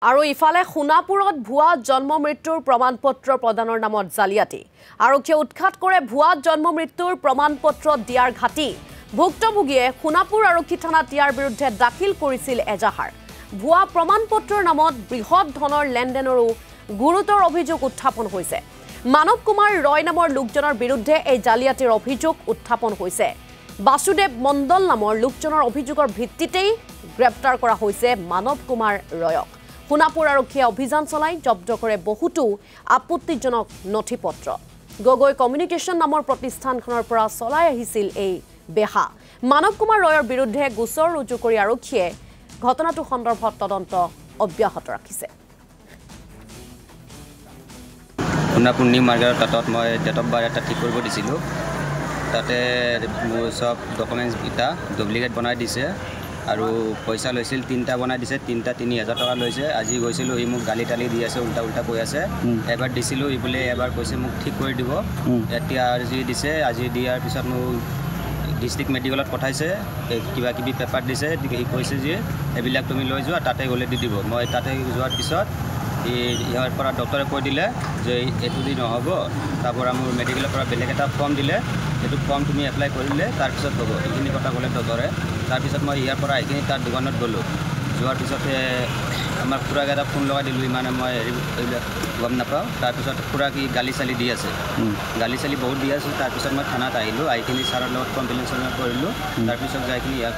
আৰু ইফালে সোণাপুৰত ভুৱা জন্ম মৃত্যুৰ প্ৰমাণপত্ৰ প্ৰদানৰ নামত জালিয়াতি আৰক্ষীয়ে উৎখাত কৰে ভুৱা জন্ম মৃত্যুৰ প্ৰমাণপত্ৰ দিয়াৰ ঘাটি ভুক্তভোগীয়ে সোণাপুৰ আৰক্ষী থানাত ইয়াৰ বিৰুদ্ধে দাখিল কৰিছিল এজাহাৰ ভুৱা প্ৰমাণপত্ৰৰ নামত বৃহৎ ধনৰ লেনদেনৰো গুৰুতৰ অভিযোগ উত্থাপন হৈছে মানৱ কুমাৰ ৰয় নামৰ লোকজনৰ বিৰুদ্ধে এই জালিয়াতিৰ অভিযোগ উত্থাপন হৈছে বাসুদেৱ মণ্ডল নামৰ লোকজনৰ অভিযোগৰ ভিত্তিতেই গ্ৰেপ্তাৰ কৰা হৈছে মানৱ কুমাৰ ৰয়ক সোণাপুৰ আৰক্ষীয়ে অভিযান চলাই জব্দ কৰে বহুতো আপত্তিজনক নথিপত্ৰ গগৈ কমিউনিকেশ্যন নামৰ প্ৰতিষ্ঠানখনৰ পৰা চলাই আহিছিল এই বেহা মানৱ কুমাৰ ৰয়ৰ বিৰুদ্ধে গোচৰ ৰুজু কৰি আৰক্ষীয়ে ঘটনাটো সন্দৰ্ভত তদন্ত অব্যাহত ৰাখিছে সোণাপুৰ নিউ মাৰ্কেটৰ তাত মই ডেট অফ বাৰ্থ এটা ঠিক কৰিব দিছিলোঁ তাতে মোৰ সব ডকুমেণ্টছ এটা ডুপ্লিকেট বনাই দিছে আৰু পইচা লৈছিল তিনটা বনাই দিছে তিনটা 3000 টকা লৈছে আজি গৈছিলোঁ ই মোক গালি টালি দি আছে উল্টা উল্টা কৈ আছে এবাৰ দিছিলোঁ ই বোলে এবাৰ কৈছে মোক ঠিক কৰি দিব এতিয়া আজি দিছে আজি দিয়াৰ পিছত মোক ডিষ্ট্ৰিক্ট মেডিকেলত পঠাইছে কিবা কিবি পেপাৰ দিছে ই কৈছে যে এইবিলাক তুমি লৈ যোৱা তাতে গ'লে দি দিব মই তাতে যোৱাৰ পিছত ইয়াৰ পৰা ডক্টৰে কৈ দিলে যে এইটো দি নহ'ব তাৰপৰা মোৰ মেডিকেলৰ পৰা বেলেগ এটা ফৰ্ম দিলে সেইটো ফৰ্ম তুমি এপ্লাই কৰিলে তাৰপিছত হ'ব এইখিনি কথা ক'লে ডক্টৰে তাৰপিছত মই ইয়াৰ পৰা এইখিনি তাৰ দোকানত গ'লোঁ যোৱাৰ পিছতে আমাৰ খুৰাক এটা ফোন লগাই দিলোঁ ইমানে মই এইবিলাক গম নাপাওঁ তাৰপিছত খুৰাক ই গালি চালি দি আছে গালি চালি বহুত দি আছোঁ তাৰপিছত মই থানাত আহিলোঁ আহিখিনি ছাৰৰ লগত কমপ্লেইন কৰিলোঁ তাৰপিছত যাই কিনি ইয়াক